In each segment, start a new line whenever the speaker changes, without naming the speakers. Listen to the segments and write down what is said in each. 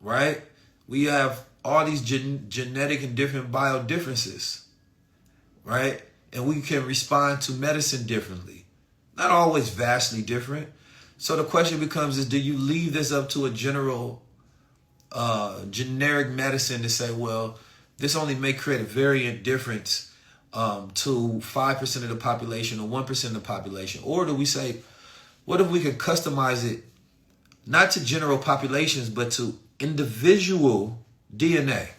right? We have all these genetic and different bio differences, right? And we can respond to medicine differently. Not always vastly different. So the question becomes is, do you leave this up to a generic medicine to say, well, this only may create a variant difference to 5% of the population or 1% of the population? Or do we say, what if we could customize it not to general populations, but to individual DNA?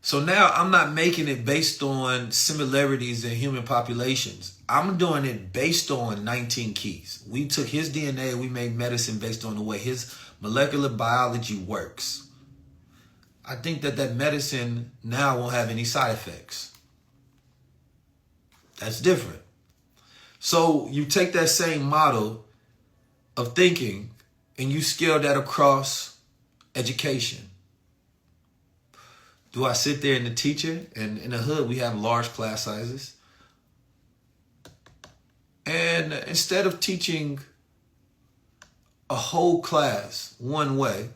So now I'm not making it based on similarities in human populations. I'm doing it based on 19 keys. We took his DNA and we made medicine based on the way his molecular biology works. I think that medicine now won't have any side effects. That's different. So you take that same model of thinking and you scale that across education. Do I sit there and the teacher, and in the hood we have large class sizes, and instead of teaching a whole class one way,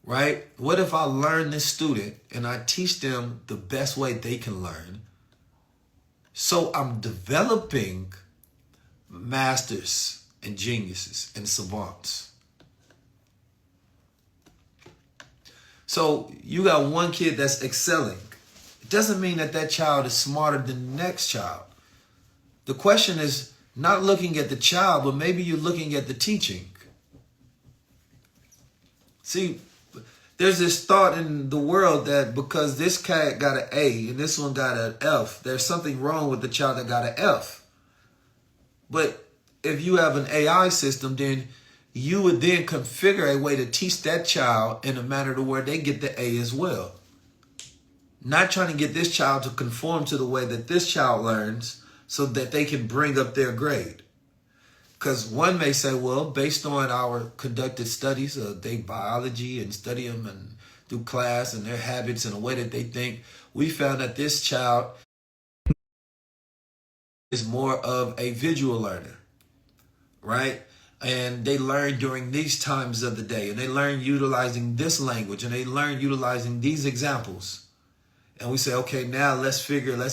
right? What if I learn this student and I teach them the best way they can learn? So I'm developing masters and geniuses and savants. So you got one kid that's excelling. It doesn't mean that child is smarter than the next child. The question is not looking at the child, but maybe you're looking at the teaching. See, there's this thought in the world that because this cat got an A and this one got an F, there's something wrong with the child that got an F. But if you have an AI system, then you would then configure a way to teach that child in a manner to where they get the A as well. Not trying to get this child to conform to the way that this child learns so that they can bring up their grade. Because one may say, well, based on our conducted studies of their biology and study them and through class and their habits and the way that they think, we found that this child is more of a visual learner, right? And they learn during these times of the day, and they learn utilizing this language, and they learn utilizing these examples. And we say, okay, now let's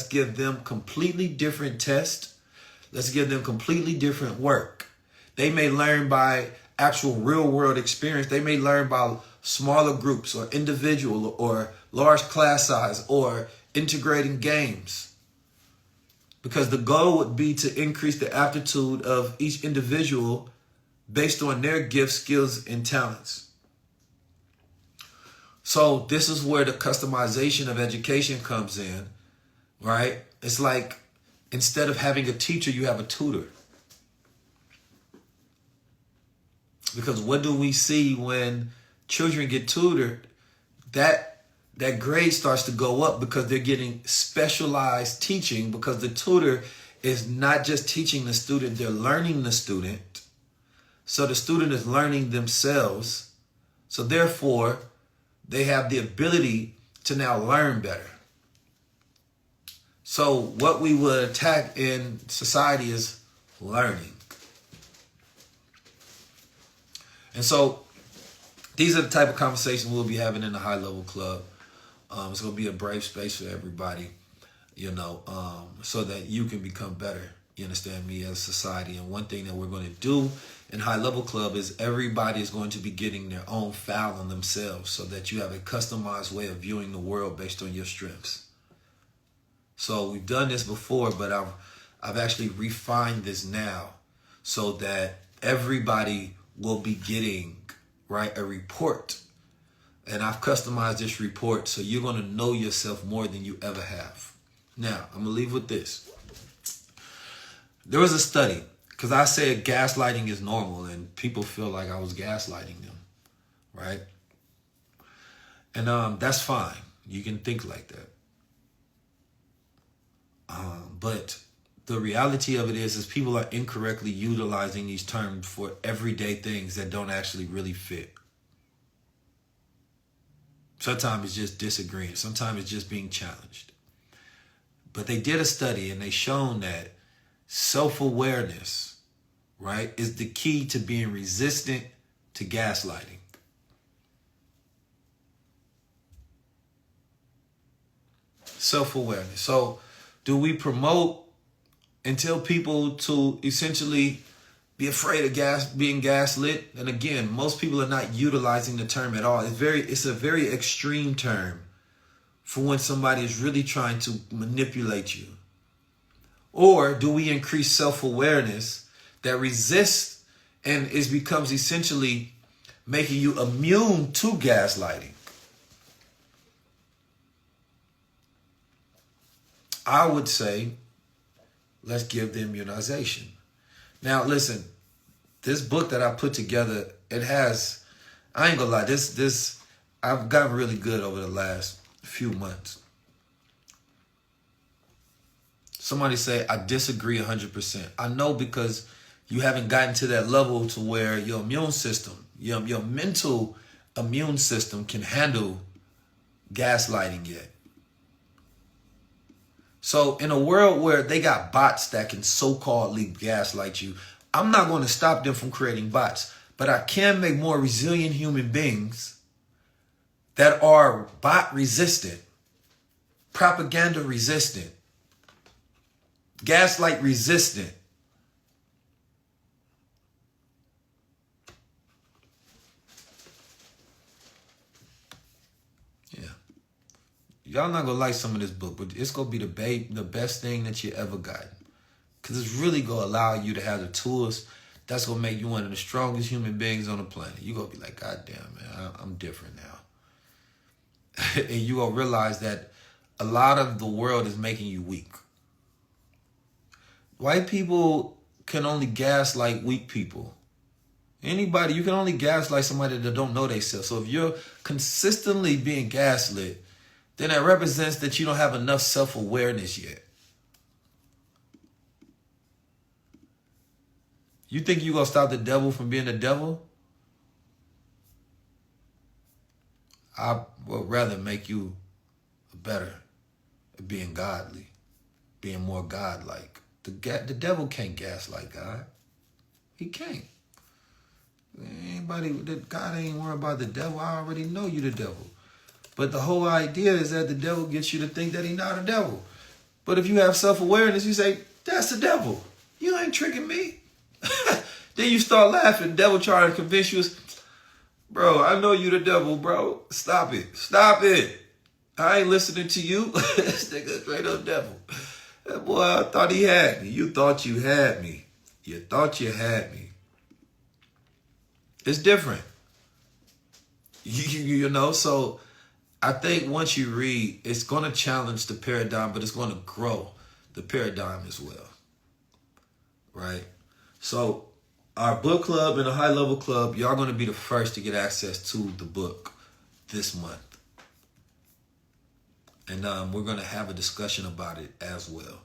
give them completely different tests. Let's give them completely different work. They may learn by actual real world experience. They may learn by smaller groups or individual or large class size or integrating games. Because the goal would be to increase the aptitude of each individual based on their gifts, skills, and talents. So this is where the customization of education comes in, right? It's like instead of having a teacher, you have a tutor. Because what do we see when children get tutored? That grade starts to go up because they're getting specialized teaching, because the tutor is not just teaching the student, they're learning the student. So the student is learning themselves. So therefore, they have the ability to now learn better. So what we would attack in society is learning. And so these are the type of conversations we'll be having in the High Level Club. It's going to be a brave space for everybody, so that you can become better. You understand me, as society. And one thing that we're going to do in High Level Club is everybody is going to be getting their own file on themselves so that you have a customized way of viewing the world based on your strengths. So we've done this before, but I've actually refined this now so that everybody will be getting, right, a report. And I've customized this report so you're going to know yourself more than you ever have. Now, I'm going to leave with this. There was a study, because I said gaslighting is normal and people feel like I was gaslighting them, right? And that's fine. You can think like that. But the reality of it is people are incorrectly utilizing these terms for everyday things that don't actually really fit. Sometimes it's just disagreeing. Sometimes it's just being challenged. But they did a study and they shown that self-awareness, right, is the key to being resistant to gaslighting. Self-awareness. So do we promote and tell people to essentially be afraid of being gaslit? And again, most people are not utilizing the term at all. It's a very extreme term for when somebody is really trying to manipulate you. Or do we increase self-awareness that resists and becomes essentially making you immune to gaslighting? I would say, let's give the immunization. Now, listen, this book that I put together, it has, I ain't gonna lie, this I've gotten really good over the last few months. Somebody say, I disagree 100%. I know, because you haven't gotten to that level to where your immune system, your mental immune system can handle gaslighting yet. So in a world where they got bots that can so-called gaslight you, I'm not going to stop them from creating bots, but I can make more resilient human beings that are bot resistant, propaganda resistant, gaslight resistant. Yeah. Y'all not going to like some of this book, but it's going to be the best thing that you ever got. Because it's really going to allow you to have the tools that's going to make you one of the strongest human beings on the planet. You're going to be like, God damn, man, I'm different now. And you're going to realize that a lot of the world is making you weak. White people can only gaslight weak people. Anybody, you can only gaslight somebody that don't know themselves. So if you're consistently being gaslit, then that represents that you don't have enough self-awareness yet. You think you're going to stop the devil from being the devil? I would rather make you better at being godly, being more godlike. The devil can't gaslight God. He can't. God ain't worried about the devil. I already know you the devil. But the whole idea is that the devil gets you to think that he's not a devil. But if you have self-awareness, you say, that's the devil. You ain't tricking me. Then you start laughing. The devil trying to convince you, bro, I know you the devil, bro. Stop it. Stop it. I ain't listening to you. This nigga straight up devil. That boy, I thought he had me. You thought you had me. You thought you had me. It's different. You know, so I think once you read, it's going to challenge the paradigm, but it's going to grow the paradigm as well. Right? So our book club and the high level club, y'all going to be the first to get access to the book this month. And we're going to have a discussion about it as well.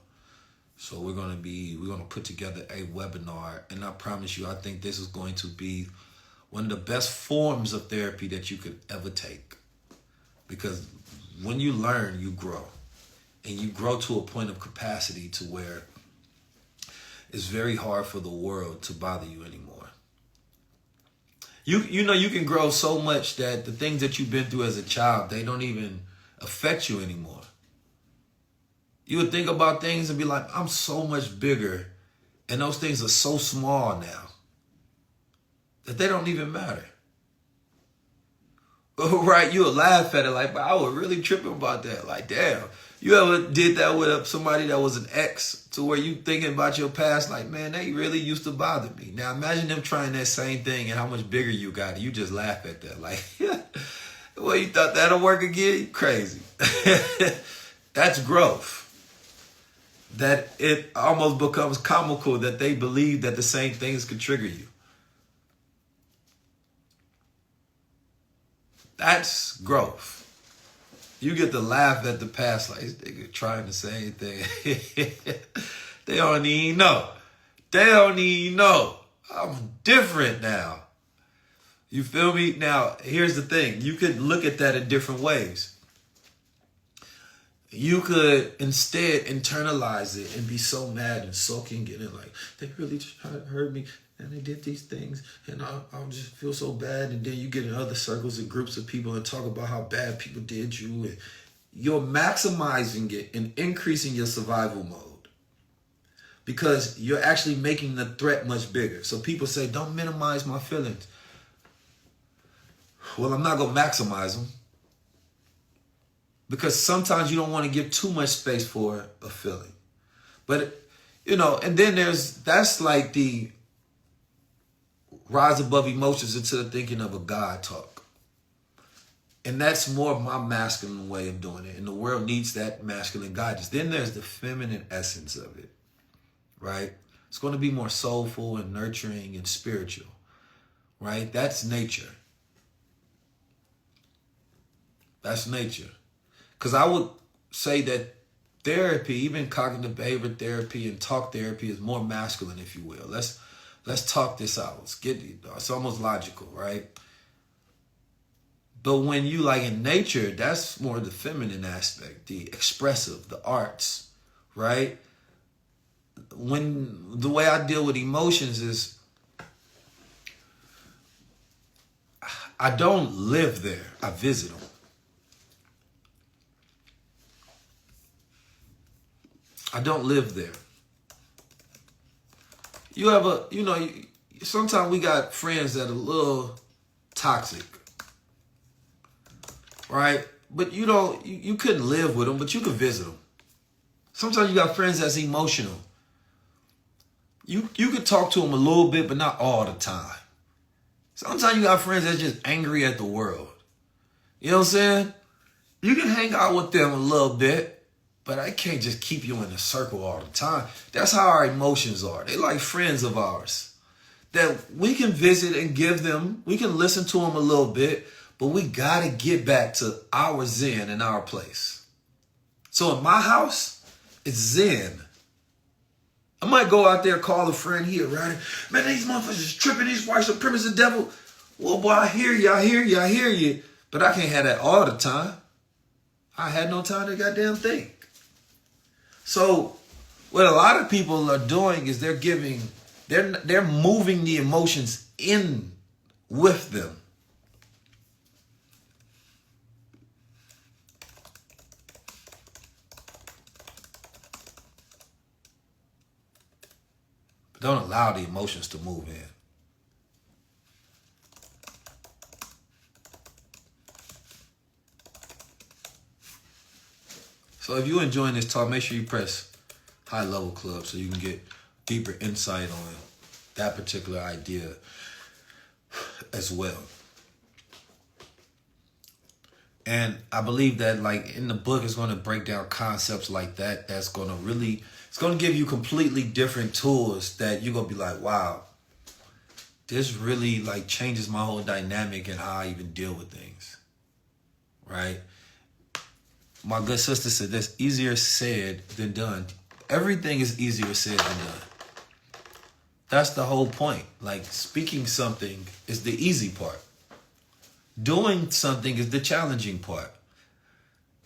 So we're going to put together a webinar, and I promise you, I think this is going to be one of the best forms of therapy that you could ever take. Because when you learn, you grow. And you grow to a point of capacity to where it's very hard for the world to bother you anymore. You know, you can grow so much that the things that you've been through as a child, they don't even affect you anymore. You would think about things and be like, I'm so much bigger, and those things are so small now that they don't even matter. Right? You would laugh at it like, but I was really tripping about that. Like, damn. You ever did that with somebody that was an ex, to where you thinking about your past like, man, they really used to bother me. Now imagine them trying that same thing and how much bigger you got. You just laugh at that. Like, well, you thought that'll work again? You crazy. That's growth. That it almost becomes comical that they believe that the same things could trigger you. That's growth. You get to laugh at the past like, they're trying the same thing. They don't even know. They don't even know. I'm different now. You feel me? Now, here's the thing. You could look at that in different ways. You could instead internalize it and be so mad and soaking in it like, they really tried to hurt me and they did these things and I'll just feel so bad. And then you get in other circles and groups of people and talk about how bad people did you. you're maximizing it and increasing your survival mode because you're actually making the threat much bigger. So people say, don't minimize my feelings. Well, I'm not going to maximize them because sometimes you don't want to give too much space for a feeling. But, you know, and then that's like the rise above emotions into the thinking of a God talk. And that's more my masculine way of doing it. And the world needs that masculine guidance. Then there's the feminine essence of it, right? It's going to be more soulful and nurturing and spiritual, right? That's nature. That's nature. Because I would say that therapy, even cognitive behavior therapy and talk therapy, is more masculine, if you will. Let's talk this out. It's almost logical, right? But when you like in nature, that's more the feminine aspect, the expressive, the arts, right? When the way I deal with emotions is I don't live there. I visit them. I don't live there. Sometimes we got friends that are a little toxic, right? But you couldn't live with them, but you could visit them. Sometimes you got friends that's emotional. You could talk to them a little bit, but not all the time. Sometimes you got friends that's just angry at the world. You know what I'm saying? You can hang out with them a little bit, but I can't just keep you in a circle all the time. That's how our emotions are. They're like friends of ours that we can visit and give them. We can listen to them a little bit, but we got to get back to our zen and our place. So in my house, it's zen. I might go out there, call a friend here, right? Man, these motherfuckers is tripping. These white supremacists, the devil. Well, boy, I hear you. But I can't have that all the time. I had no time to goddamn think. So what a lot of people are doing is they're moving the emotions in with them. But don't allow the emotions to move in. So if you're enjoying this talk, make sure you press High Level Club so you can get deeper insight on that particular idea as well. And I believe that like in the book, it's going to break down concepts like that. That's going to really, it's going to give you completely different tools that you're going to be like, wow, this really like changes my whole dynamic and how I even deal with things. Right? My good sister said that's easier said than done. Everything is easier said than done. That's the whole point. Like speaking something is the easy part. Doing something is the challenging part.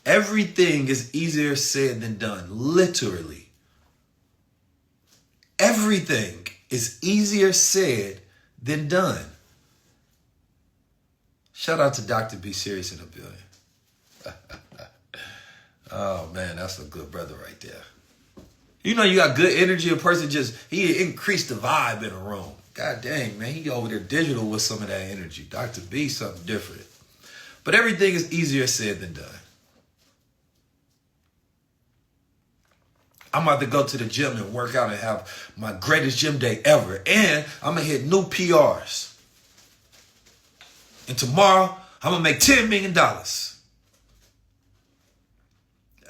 Everything is easier said than done. Literally. Everything is easier said than done. Shout out to Dr. B. Serious in the building. Oh, man, that's a good brother right there. You know you got good energy, a person he increased the vibe in a room. God dang, man, he over there digital with some of that energy. Dr. B, something different. But everything is easier said than done. I'm about to go to the gym and work out and have my greatest gym day ever. And I'm going to hit new PRs. And tomorrow, I'm going to make $10 million.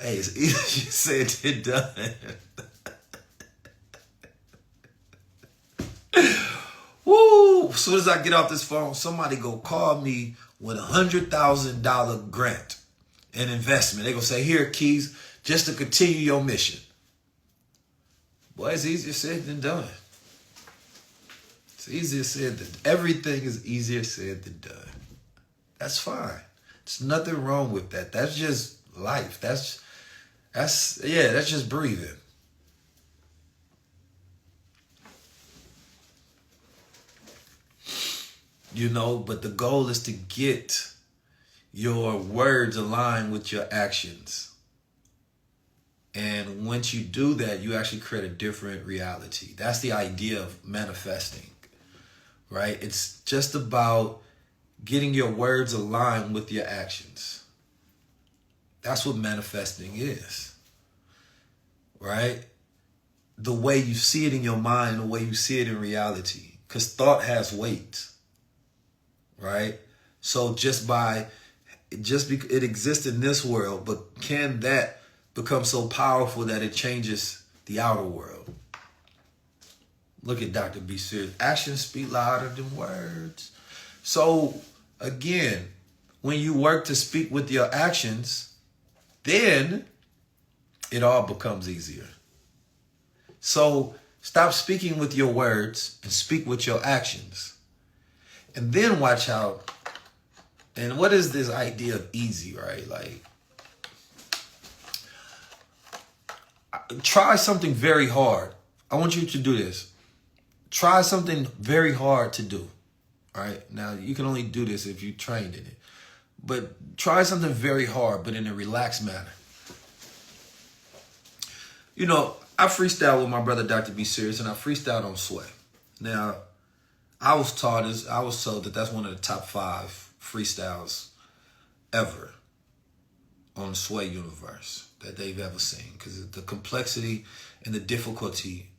Hey, it's easier said than done. Woo! As soon as I get off this phone, somebody go call me with $100,000 grant and investment. They gonna say, here, Keys, just to continue your mission. Boy, it's easier said than done. It's easier said than everything is easier said than done. That's fine. There's nothing wrong with that. That's just life. That's just breathing. You know, but the goal is to get your words align with your actions. And once you do that, you actually create a different reality. That's the idea of manifesting, right? It's just about getting your words aligned with your actions. That's what manifesting is, right? The way you see it in your mind, the way you see it in reality. Because thought has weight, right? So it exists in this world, but can that become so powerful that it changes the outer world? Look at Dr. B. Sears. Actions speak louder than words. So again, when you work to speak with your actions, then it all becomes easier. So stop speaking with your words and speak with your actions. And then watch how, and what is this idea of easy, right? Like, try something very hard. I want you to do this. Try something very hard to do. All right. Now, you can only do this if you trained in it. But try something very hard, but in a relaxed manner. You know, I freestyle with my brother, Dr. B. Sears, and I freestyled on Sway. Now, I was told that that's one of the top 5 freestyles ever on the Sway universe that they've ever seen, because the complexity and the difficulty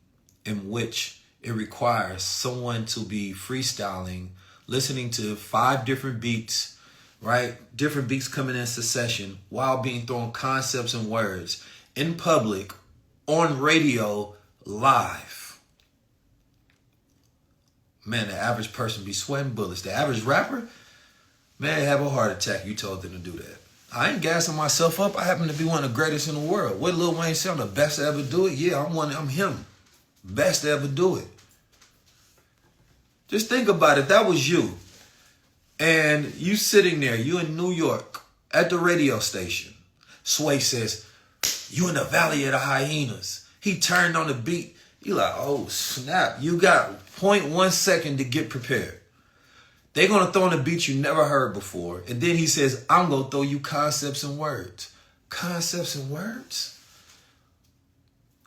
in which it requires someone to be freestyling, listening to 5 different beats, right? Different beats coming in succession while being thrown concepts and words in public, on radio, live. Man, the average person be sweating bullets. The average rapper, man, have a heart attack. You told them to do that. I ain't gassing myself up. I happen to be one of the greatest in the world. What Lil Wayne say? I'm the best to ever do it. Yeah, I'm him. Best to ever do it. Just think about it. That was you. And you sitting there, you in New York at the radio station. Sway says, you in the Valley of the Hyenas. He turned on the beat. You like, oh, snap. You got 0.1 second to get prepared. They're going to throw in a beat you never heard before. And then he says, I'm going to throw you concepts and words. Concepts and words?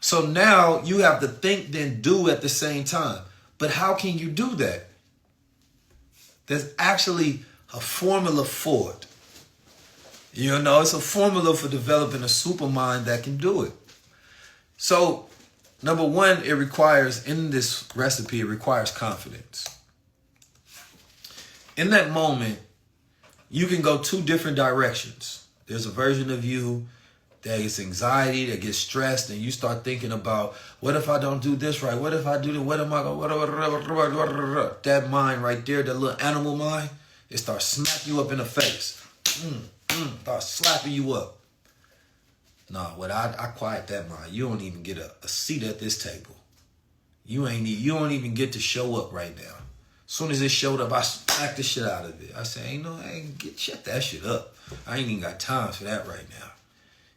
So now you have to think, then do at the same time. But how can you do that? There's actually a formula for it. You know, it's a formula for developing a supermind that can do it. So, number one, in this recipe, it requires confidence. In that moment, you can go 2 different directions. There's a version of you that gets anxiety, that gets stressed, and you start thinking about, what if I don't do this right? What if I do this? What am I going to... That mind right there, that little animal mind, it starts smacking you up in the face. Start slapping you up. No, I quiet that mind. You don't even get a seat at this table. You don't even get to show up right now. As soon as it showed up, I smacked the shit out of it. I said, shut that shit up. I ain't even got time for that right now.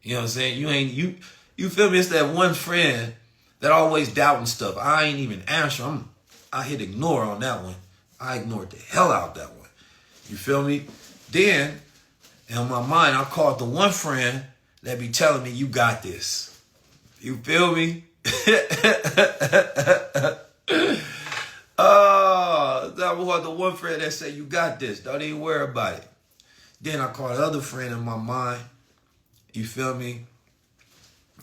You know what I'm saying? You feel me? It's that one friend that always doubting stuff. I ain't even answer. I hit ignore on that one. I ignored the hell out of that one. You feel me? Then, in my mind, I called the one friend that be telling me, you got this. You feel me? That was the one friend that said, you got this. Don't even worry about it. Then I called the other friend in my mind. You feel me?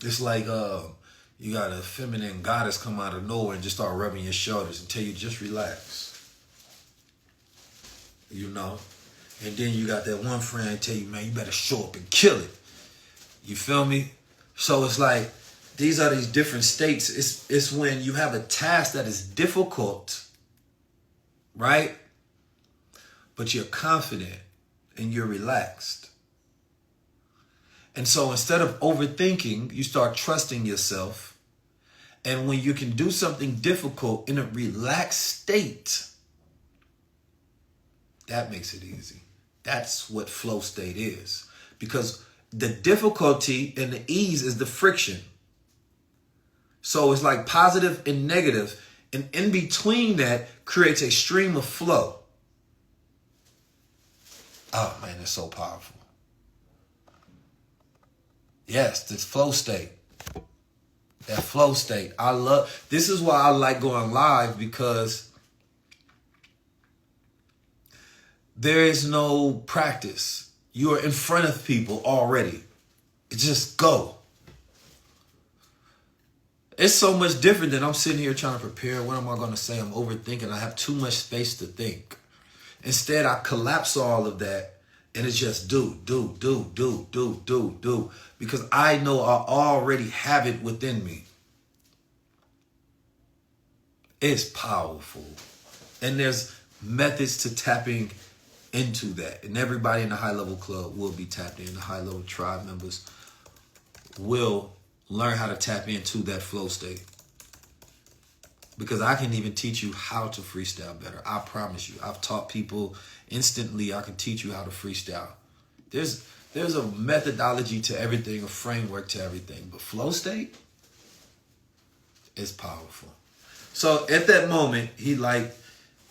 It's like you got a feminine goddess come out of nowhere and just start rubbing your shoulders and tell you just relax. You know? And then you got that one friend tell you, man, you better show up and kill it. You feel me? So it's like, these are these different states. It's when you have a task that is difficult, right? But you're confident and you're relaxed. And so instead of overthinking, you start trusting yourself. And when you can do something difficult in a relaxed state, that makes it easy. That's what flow state is. Because the difficulty and the ease is the friction. So it's like positive and negative. And in between that creates a stream of flow. Oh man, it's so powerful. Yes, this flow state. That flow state. I love, this is why I like going live, because there is no practice. You are in front of people already. Just go. It's so much different than I'm sitting here trying to prepare. What am I going to say? I'm overthinking. I have too much space to think. Instead, I collapse all of that and it's just do. Because I know I already have it within me. It's powerful. And there's methods to tapping into that. And everybody in the High Level Club will be tapped in. The High Level Tribe members will learn how to tap into that flow state. Because I can even teach you how to freestyle better. I promise you. I've taught people instantly. I can teach you how to freestyle. There's a methodology to everything, a framework to everything. But flow state is powerful. So at that moment, he like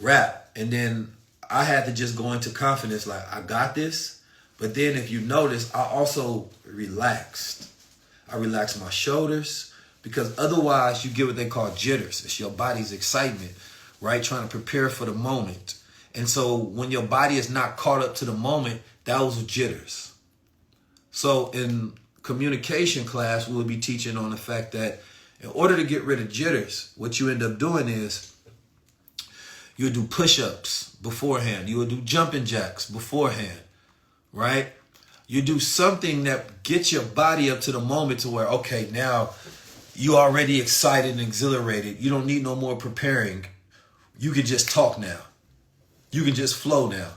rap. And then I had to just go into confidence. Like, I got this. But then if you notice, I also relaxed. I relaxed my shoulders, because otherwise you get what they call jitters. It's your body's excitement, right? Trying to prepare for the moment. And so when your body is not caught up to the moment, those are jitters. So in communication class, we'll be teaching on the fact that in order to get rid of jitters, what you end up doing is you'll do push-ups beforehand. You will do jumping jacks beforehand, right? You do something that gets your body up to the moment to where, okay, now you already excited and exhilarated. You don't need no more preparing. You can just talk now. You can just flow now.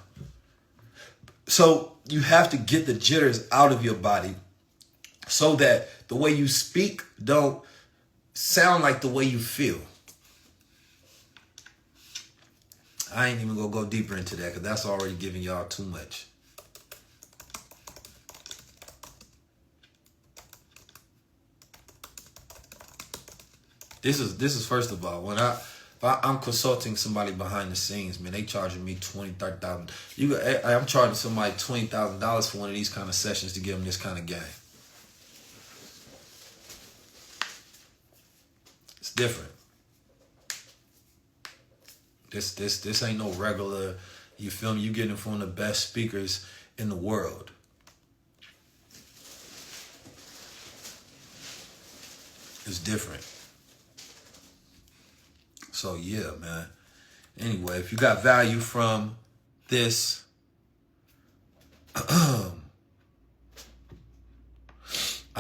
So you have to get the jitters out of your body so that the way you speak don't sound like the way you feel. I ain't even gonna go deeper into that because that's already giving y'all too much. This is first of all, when I'm consulting somebody behind the scenes, man, they charging me $20,000, $30,000. I'm charging somebody $20,000 for one of these kind of sessions to give them this kind of game. It's different. This ain't no regular. You feel me? You getting from the best speakers in the world. It's different. So yeah, man. Anyway, if you got value from this, I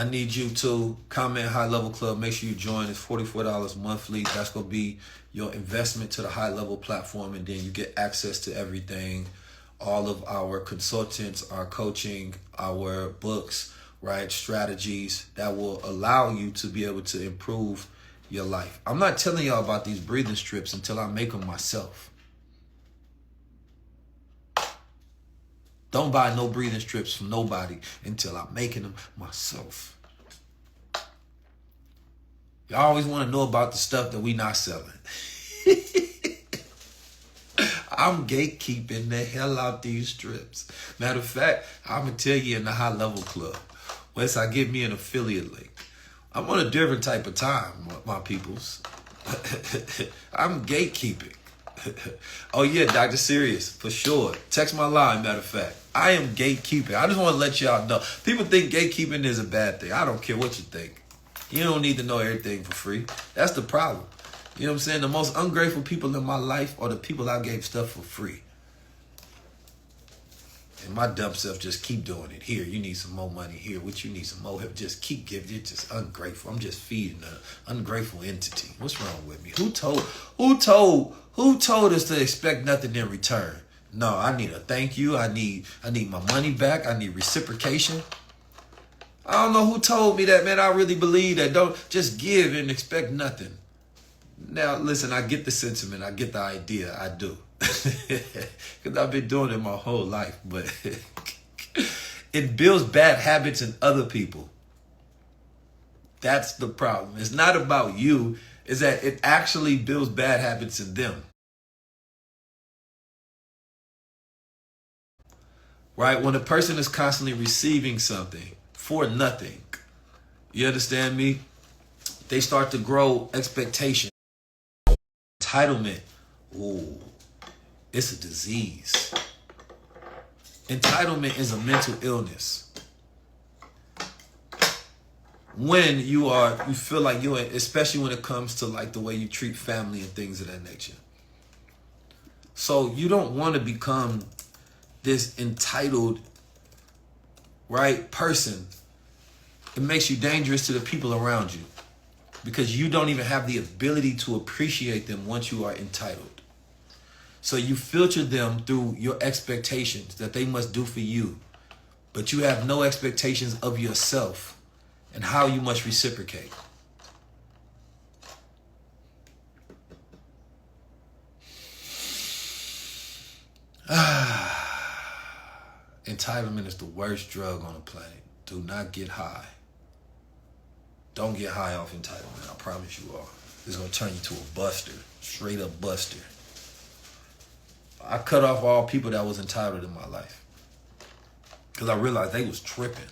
need you to comment High Level Club. Make sure you join. It's $44 monthly. That's going to be your investment to the High Level platform. And then you get access to everything. All of our consultants, our coaching, our books, right? Strategies that will allow you to be able to improve your life. I'm not telling y'all about these breathing strips until I make them myself. Don't buy no breathing strips from nobody until I'm making them myself. Y'all always want to know about the stuff that we not selling. I'm gatekeeping the hell out these strips. Matter of fact, I'm going to tell you in the High Level Club, once I get me an affiliate link, I'm on a different type of time, my peoples. I'm gatekeeping. Oh yeah, Dr. Serious, for sure. Text my line, matter of fact. I am gatekeeping. I just want to let y'all know. People think gatekeeping is a bad thing. I don't care what you think. You don't need to know everything for free. That's the problem. You know what I'm saying? The most ungrateful people in my life are the people I gave stuff for free. And my dumb self just keep doing it. Here, you need some more money. Here, what you need some more help. Just keep giving. You're just ungrateful. I'm just feeding an ungrateful entity. What's wrong with me? Who told us to expect nothing in return? No, I need a thank you. I need my money back. I need reciprocation. I don't know who told me that, man. I really believe that. Don't just give and expect nothing. Now, listen, I get the sentiment. I get the idea. I do. Because I've been doing it my whole life. But it builds bad habits in other people. That's the problem. It's not about you. It's that it actually builds bad habits in them. right? When a person is constantly receiving something for nothing, you understand me? They start to grow expectation. Entitlement, ooh, it's a disease. Entitlement is a mental illness. When you feel like you're, especially when it comes to like the way you treat family and things of that nature. So you don't want to become this entitled, right, person. It makes you dangerous to the people around you because you don't even have the ability to appreciate them once you are entitled. So you filter them through your expectations that they must do for you, but you have no expectations of yourself and how you must reciprocate. Entitlement is the worst drug on the planet. Do not get high. Don't get high off entitlement. I promise you all. It's going to turn you to a buster. Straight up buster. I cut off all people that was entitled in my life. Because I realized they was tripping.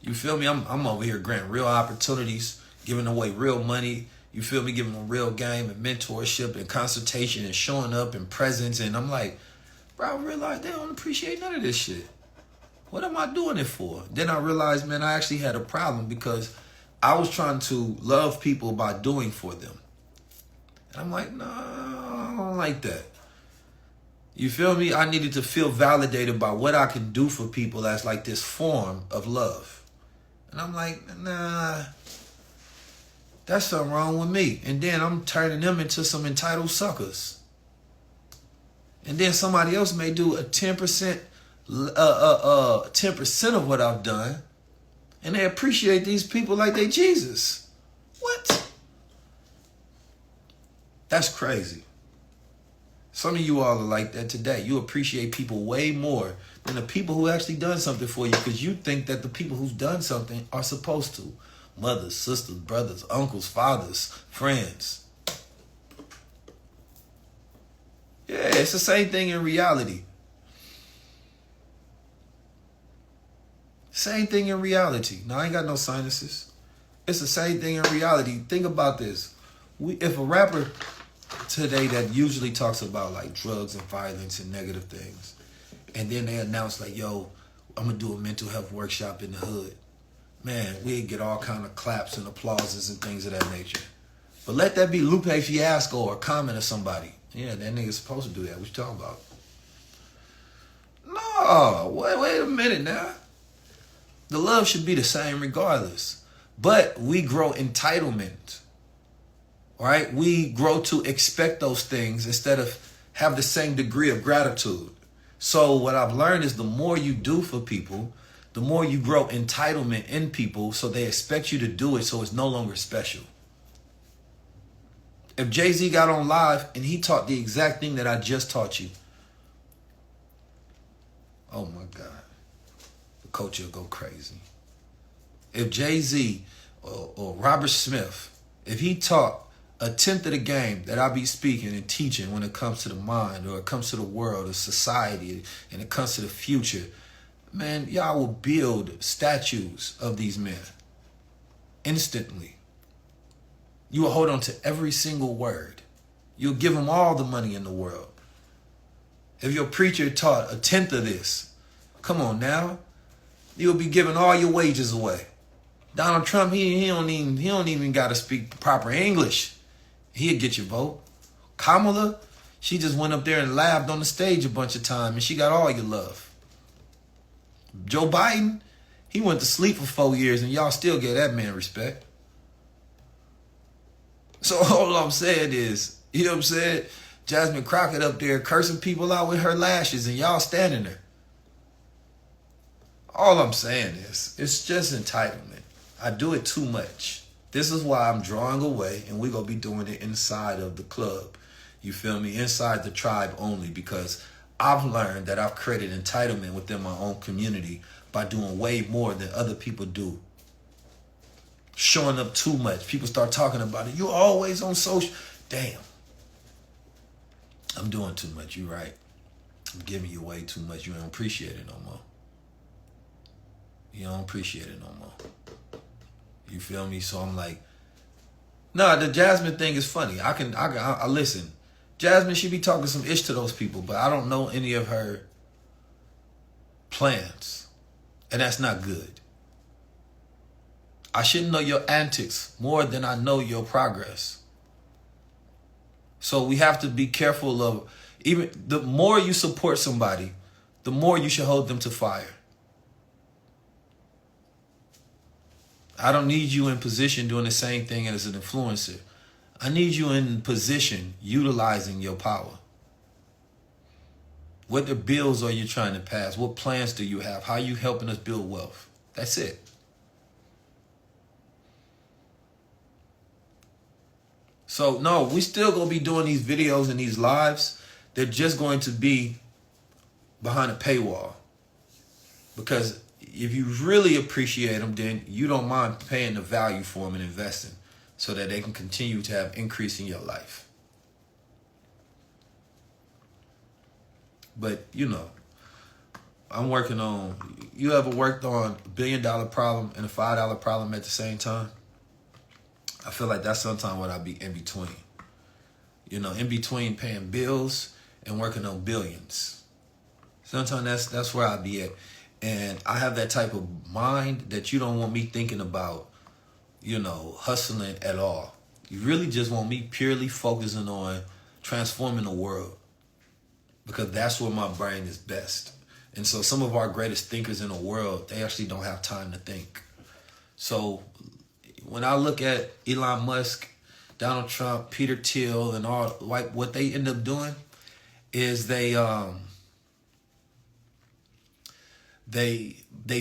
You feel me? I'm over here granting real opportunities, giving away real money. You feel me? Giving them real game and mentorship and consultation and showing up and presence. And I'm like, bro, I realized they don't appreciate none of this shit. What am I doing it for? Then I realized, man, I actually had a problem because I was trying to love people by doing for them. And I'm like, no, I don't like that. You feel me? I needed to feel validated by what I can do for people as like this form of love. And I'm like, nah, that's something wrong with me. And then I'm turning them into some entitled suckers. And then somebody else may do a 10% of what I've done. And they appreciate these people like they Jesus. What? That's crazy. Some of you all are like that today. You appreciate people way more than the people who actually done something for you because you think that the people who've done something are supposed to. Mothers, sisters, brothers, uncles, fathers, friends. Yeah, it's the same thing in reality. Same thing in reality. Now, I ain't got no sinuses. It's the same thing in reality. Think about this. If a rapper today that usually talks about like drugs and violence and negative things, and then they announce like, yo, I'm going to do a mental health workshop in the hood. Man, we'd get all kind of claps and applauses and things of that nature. But let that be Lupe Fiasco or Common or somebody. Yeah, that nigga's supposed to do that. What you talking about? No, wait a minute now. The love should be the same regardless. But we grow entitlement, right? We grow to expect those things instead of have the same degree of gratitude. So what I've learned is the more you do for people, the more you grow entitlement in people so they expect you to do it so it's no longer special. If Jay-Z got on live and he taught the exact thing that I just taught you, oh my God. Culture will go crazy. If Jay-Z or Robert Smith, if he taught a tenth of the game that I be speaking and teaching when it comes to the mind or it comes to the world or society and it comes to the future, man, y'all will build statues of these men instantly. You will hold on to every single word. You'll give them all the money in the world. If your preacher taught a tenth of this, come on now. You'll be giving all your wages away. Donald Trump, he don't even got to speak proper English. He'll get your vote. Kamala, she just went up there and laughed on the stage a bunch of times, and she got all your love. Joe Biden, he went to sleep for 4 years, and y'all still get that man respect. So all I'm saying is, you know what I'm saying? Jasmine Crockett up there cursing people out with her lashes, and y'all standing there. All I'm saying is, it's just entitlement. I do it too much. This is why I'm drawing away, and we're going to be doing it inside of the club. You feel me? Inside the tribe only, because I've learned that I've created entitlement within my own community by doing way more than other people do. Showing up too much. People start talking about it. You're always on social. Damn. I'm doing too much. You're right. I'm giving you way too much. You don't appreciate it no more. You don't appreciate it no more. You feel me? So I'm like, nah, the Jasmine thing is funny. I listen. Jasmine, she be talking some ish to those people, but I don't know any of her plans. And that's not good. I shouldn't know your antics more than I know your progress. So we have to be careful of, even the more you support somebody, the more you should hold them to fire. I don't need you in position doing the same thing as an influencer. I need you in position utilizing your power. What the bills are you trying to pass? What plans do you have? How are you helping us build wealth? That's it. So no, we still gonna be doing these videos and these lives. They're just going to be behind a paywall. Because if you really appreciate them, then you don't mind paying the value for them and investing so that they can continue to have increase in your life. But, you know, I'm working on, you ever worked on $1 billion problem and a $5 problem at the same time? I feel like that's sometimes what I be in between. You know, in between paying bills and working on billions. Sometimes that's where I be at. And I have that type of mind that you don't want me thinking about, you know, hustling at all. You really just want me purely focusing on transforming the world, because that's where my brain is best. And so some of our greatest thinkers in the world, they actually don't have time to think. So when I look at Elon Musk, Donald Trump, Peter Thiel, and all, like, what they end up doing is they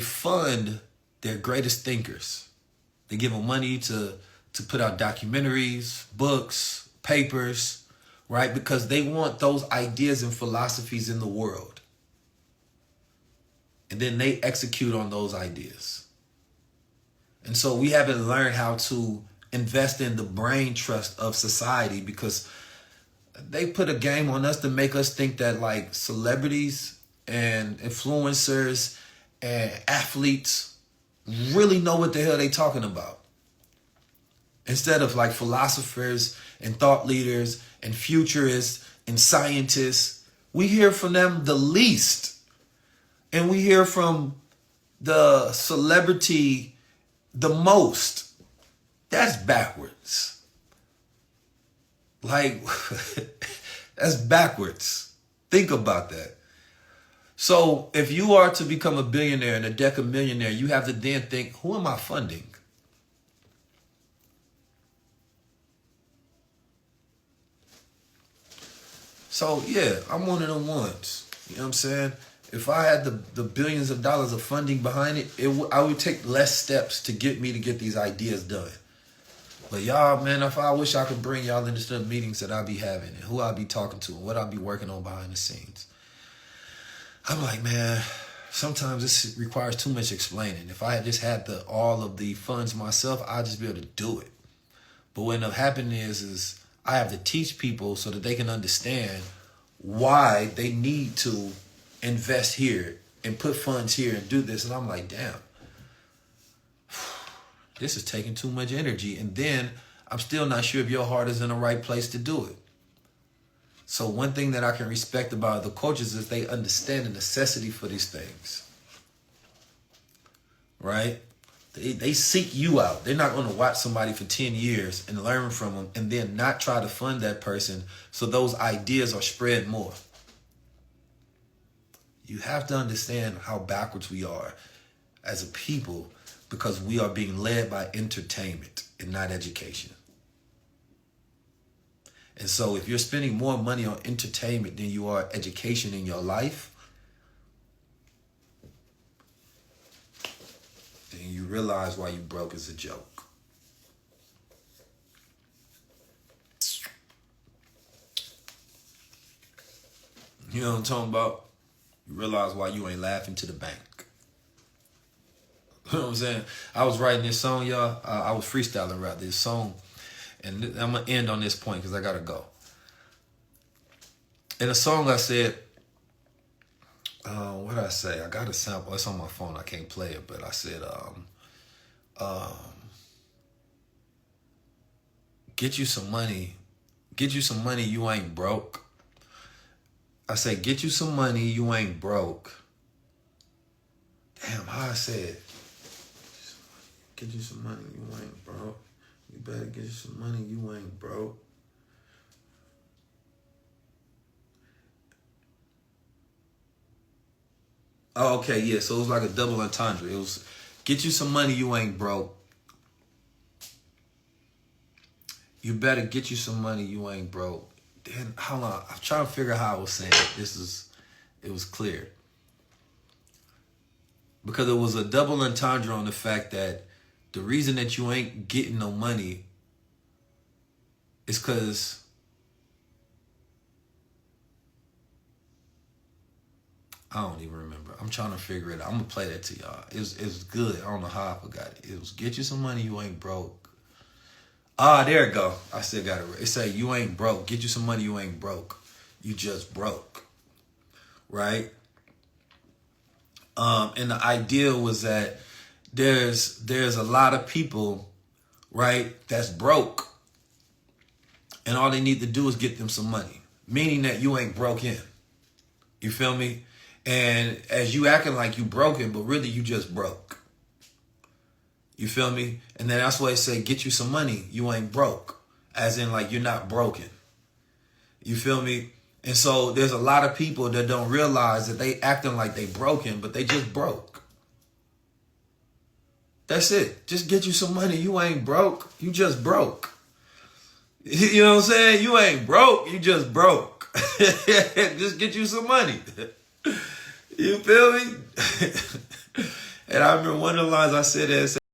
fund their greatest thinkers. They give them money to put out documentaries, books, papers, right? Because they want those ideas and philosophies in the world. And then they execute on those ideas. And so we haven't learned how to invest in the brain trust of society, because they put a game on us to make us think that, like, celebrities and influencers and athletes really know what the hell they talking about. Instead of, like, philosophers and thought leaders and futurists and scientists, we hear from them the least. And we hear from the celebrity the most. That's backwards. Like, that's backwards. Think about that. So if you are to become a billionaire and a decamillionaire, you have to then think, who am I funding? So yeah, I'm one of them ones. You know what I'm saying? If I had the billions of dollars of funding behind it, I would take less steps to get these ideas done. But y'all, man, I wish I could bring y'all into the meetings that I be having and who I be talking to and what I be working on behind the scenes. I'm like, man, sometimes this requires too much explaining. If I had just had all of the funds myself, I'd just be able to do it. But what ended up happening is I have to teach people so that they can understand why they need to invest here and put funds here and do this. And I'm like, damn, this is taking too much energy. And then I'm still not sure if your heart is in the right place to do it. So one thing that I can respect about the coaches is they understand the necessity for these things, right? They seek you out. They're not going to watch somebody for 10 years and learn from them and then not try to fund that person so those ideas are spread more. You have to understand how backwards we are as a people, because we are being led by entertainment and not education. And so if you're spending more money on entertainment than you are education in your life, then you realize why you broke as a joke. You know what I'm talking about? You realize why you ain't laughing to the bank. You know what I'm saying? I was writing this song, y'all. I was freestyling about this song. And I'm going to end on this point because I got to go. In the song I said, what did I say? I got a sample. It's on my phone. I can't play it, but I said, um, get you some money. Get you some money. You ain't broke. I say, get you some money. You ain't broke. Damn, how I said. Get you some money. You ain't broke. You better get you some money. You ain't broke. Oh, okay, yeah. So it was like a double entendre. It was, get you some money. You ain't broke. You better get you some money. You ain't broke. Then hold on. I'm trying to figure out how I was saying it. It was clear. Because it was a double entendre on the fact that the reason that you ain't getting no money is because I don't even remember. I'm trying to figure it out. I'm going to play that to y'all. It was good. I don't know how I forgot it. It was, get you some money, you ain't broke. Ah, there it go. I still got it. It say, you ain't broke. Get you some money, you ain't broke. You just broke. Right? And the idea was that there's a lot of people, right, that's broke. And all they need to do is get them some money. Meaning that you ain't broken. You feel me? And as you acting like you broken, but really you just broke. You feel me? And then that's why they say, get you some money. You ain't broke. As in like you're not broken. You feel me? And so there's a lot of people that don't realize that they acting like they broken, but they just broke. That's it. Just get you some money. You ain't broke. You just broke. You know what I'm saying? You ain't broke. You just broke. Just get you some money. You feel me? And I remember one of the lines I said